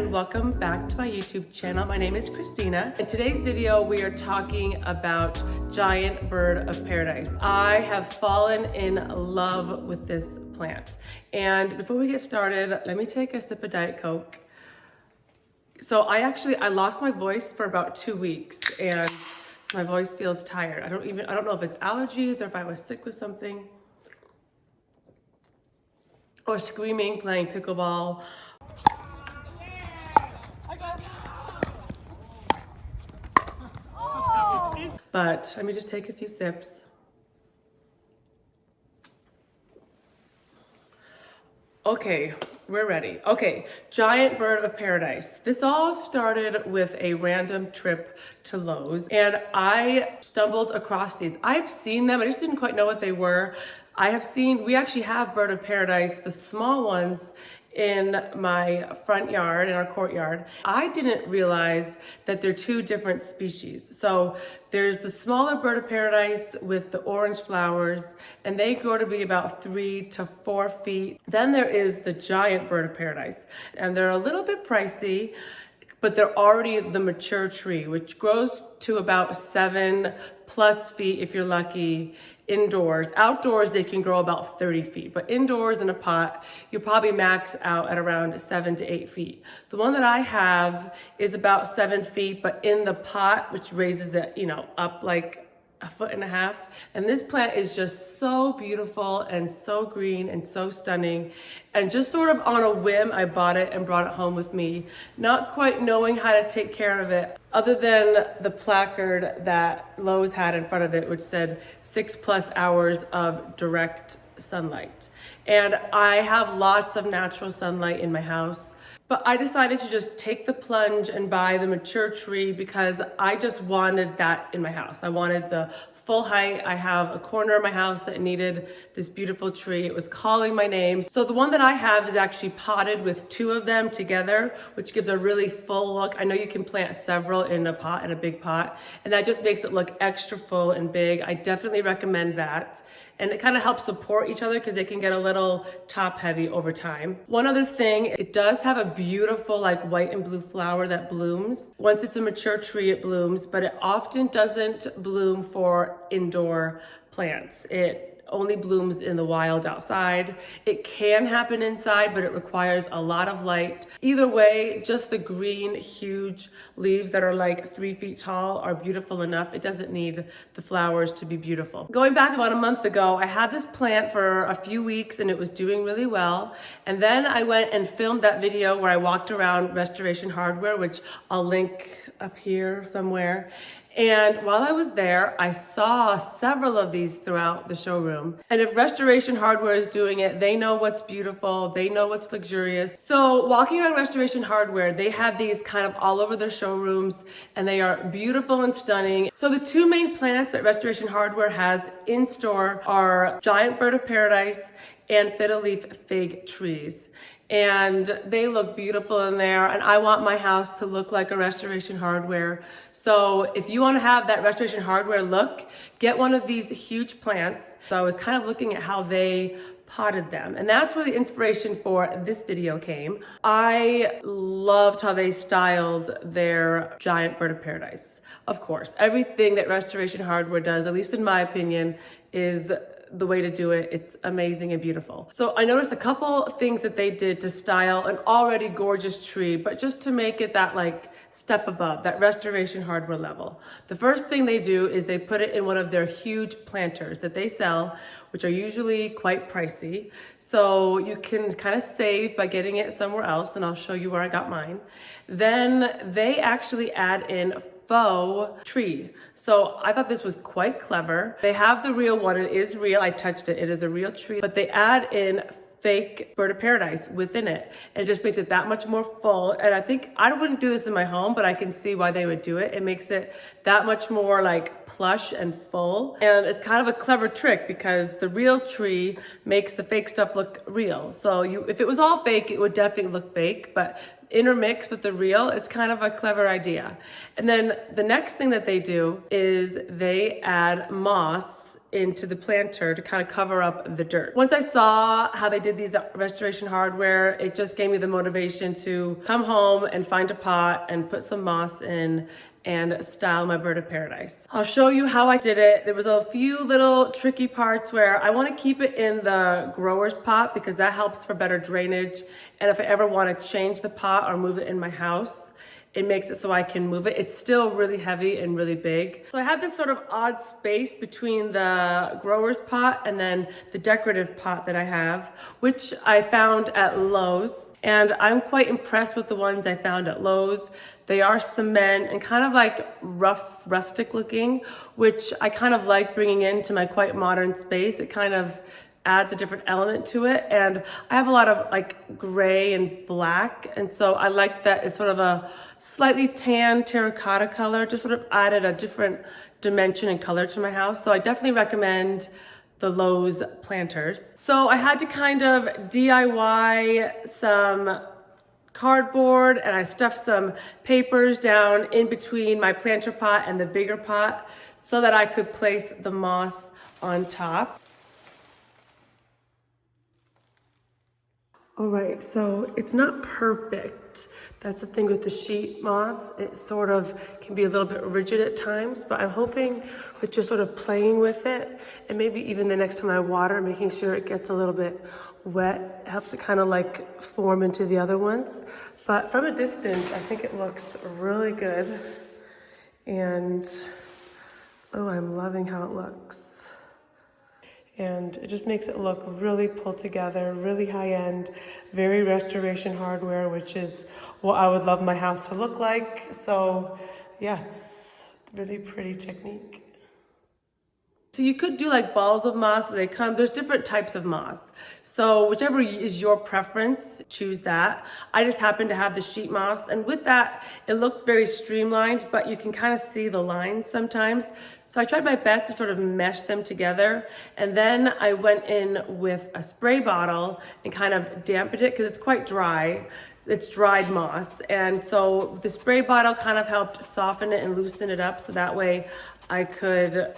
and welcome back to my YouTube channel. My name is Christina. In today's video, we are talking about giant bird of paradise. I have fallen in love with this plant. And before we get started, let me take a sip of Diet Coke. So I lost my voice for about 2 weeks, and so my voice feels tired. I don't know if it's allergies or if I was sick with something, or screaming, playing pickleball. But let me just take a few sips. Okay, we're ready. Okay, giant bird of paradise. This all started with a random trip to Lowe's, and I stumbled across these. I've seen them, I just didn't quite know what they were. We actually have bird of paradise, the small ones, in my front yard, in our courtyard. I didn't realize that they're two different species. So there's the smaller bird of paradise with the orange flowers, and they grow to be about 3 to 4 feet. Then there is the giant bird of paradise, and they're a little bit pricey, but they're already the mature tree, which grows to about 7+ feet if you're lucky indoors. Outdoors, they can grow about 30 feet, but indoors in a pot, you probably max out at around 7 to 8 feet. The one that I have is about 7 feet, but in the pot, which raises it, up like 1.5 feet. And this plant is just so beautiful and so green and so stunning. And just sort of on a whim, I bought it and brought it home with me, not quite knowing how to take care of it, other than the placard that Lowe's had in front of it, which said 6+ hours of direct sunlight. And I have lots of natural sunlight in my house, but I decided to just take the plunge and buy the mature tree because I just wanted that in my house. I wanted the full height. I have a corner of my house that needed this beautiful tree. It was calling my name. So the one that I have is actually potted with 2 of them together, which gives a really full look. I know you can plant several in a big pot, and that just makes it look extra full and big. I definitely recommend that. And it kind of helps support each other because they can get a little top heavy over time. One other thing, it does have a beautiful white and blue flower that blooms. Once it's a mature tree, it blooms, but it often doesn't bloom for indoor plants. It only blooms in the wild outside. It can happen inside, but it requires a lot of light. Either way, just the green, huge leaves that are like 3 feet tall are beautiful enough. It doesn't need the flowers to be beautiful. Going back about a month ago, I had this plant for a few weeks and it was doing really well. And then I went and filmed that video where I walked around Restoration Hardware, which I'll link up here somewhere. And while I was there, I saw several of these throughout the showroom. And if Restoration Hardware is doing it, they know what's beautiful, they know what's luxurious. So walking around Restoration Hardware, they have these kind of all over their showrooms, and they are beautiful and stunning. So the 2 main plants that Restoration Hardware has in store are giant bird of paradise and fiddle leaf fig trees. And they look beautiful in there, and I want my house to look like a Restoration Hardware. So if you want to have that Restoration Hardware look, get one of these huge plants. So I was kind of looking at how they potted them, and that's where the inspiration for this video came. I loved how they styled their giant bird of paradise. Of course, everything that Restoration Hardware does, at least in my opinion, is the way to do it. It's amazing and beautiful. So I noticed a couple things that they did to style an already gorgeous tree, but just to make it that step above, that Restoration Hardware level. The first thing they do is they put it in one of their huge planters that they sell, which are usually quite pricey. So you can kind of save by getting it somewhere else, and I'll show you where I got mine. Then they actually add in faux tree. So I thought this was quite clever. They have the real one, it is real, I touched it, it is a real tree, but they add in fake bird of paradise within it. And it just makes it that much more full. And I wouldn't do this in my home, but I can see why they would do it. It makes it that much more plush and full. And it's kind of a clever trick because the real tree makes the fake stuff look real. So if it was all fake, it would definitely look fake, but intermix with the real. It's kind of a clever idea. And then the next thing that they do is they add moss into the planter to kind of cover up the dirt. Once I saw how they did these restoration hardware, it just gave me the motivation to come home and find a pot and put some moss in and style my bird of paradise. I'll show you how I did it. There was a few little tricky parts where I want to keep it in the grower's pot because that helps for better drainage. And if I ever want to change the pot or move it in my house, it makes it so I can move it. It's still really heavy and really big. So I have this sort of odd space between the grower's pot and then the decorative pot that I have, which I found at Lowe's. And I'm quite impressed with the ones I found at Lowe's. They are cement and kind of like rough, rustic looking, which I kind of like bringing into my quite modern space. It kind of adds a different element to it. And I have a lot of like gray and black. And so I like that it's sort of a slightly tan terracotta color, just sort of added a different dimension and color to my house. So I definitely recommend the Lowe's planters. So I had to kind of DIY some cardboard and I stuffed some papers down in between my planter pot and the bigger pot so that I could place the moss on top. All right, so it's not perfect. That's the thing with the sheet moss. It sort of can be a little bit rigid at times, but I'm hoping with just sort of playing with it and maybe even the next time I water, making sure it gets a little bit wet, helps it kind of like form into the other ones. But from a distance, I think it looks really good. And, oh, I'm loving how it looks. And it just makes it look really pulled together, really high end, very restoration hardware, which is what I would love my house to look like. So yes, really pretty technique. So you could do like balls of moss. There's different types of moss. So whichever is your preference, choose that. I just happen to have the sheet moss. And with that, it looks very streamlined, but you can kind of see the lines sometimes. So I tried my best to sort of mesh them together. And then I went in with a spray bottle and kind of dampened it because it's quite dry. It's dried moss. And so the spray bottle kind of helped soften it and loosen it up. So that way I could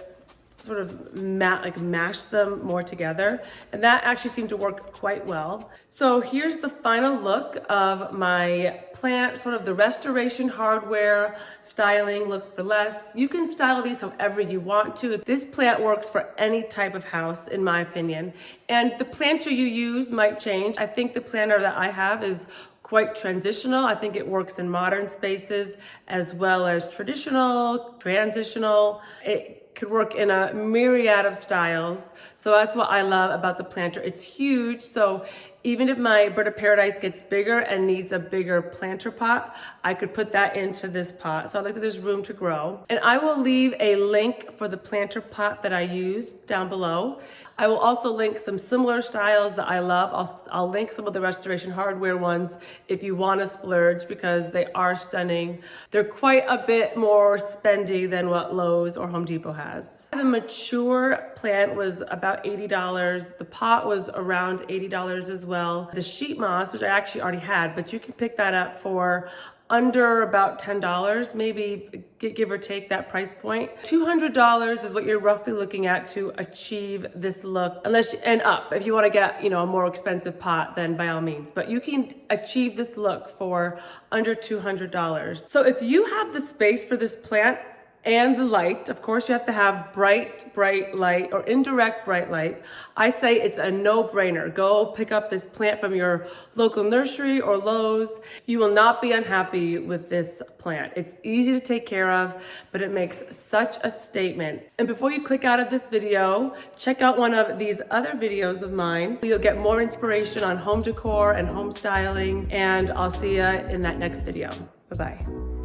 sort of mash them more together. And that actually seemed to work quite well. So here's the final look of my plant, sort of the restoration hardware styling look for less. You can style these however you want to. This plant works for any type of house, in my opinion. And the planter you use might change. I think the planter that I have is quite transitional. I think it works in modern spaces as well as traditional, transitional. It could work in a myriad of styles. So that's what I love about the planter. It's huge. So even if my bird of paradise gets bigger and needs a bigger planter pot, I could put that into this pot. So I like that there's room to grow. And I will leave a link for the planter pot that I used down below. I will also link some similar styles that I love. I'll link some of the restoration hardware ones if you want to splurge because they are stunning. They're quite a bit more spendy than what Lowe's or Home Depot has. The mature plant was about $80. The pot was around $80 as well. The sheet moss, which I actually already had, but you can pick that up for under about $10, maybe give or take that price point. $200 is what you're roughly looking at to achieve this look, and up. If you want to get, a more expensive pot, then by all means. But you can achieve this look for under $200. So if you have the space for this plant, and the light, of course, you have to have bright light or indirect bright light. I say it's a no-brainer. Go pick up this plant from your local nursery or Lowe's. You will not be unhappy with this plant. It's easy to take care of, but it makes such a statement. And before you click out of this video, check out one of these other videos of mine. You'll get more inspiration on home decor and home styling, and I'll see you in that next video. Bye-bye.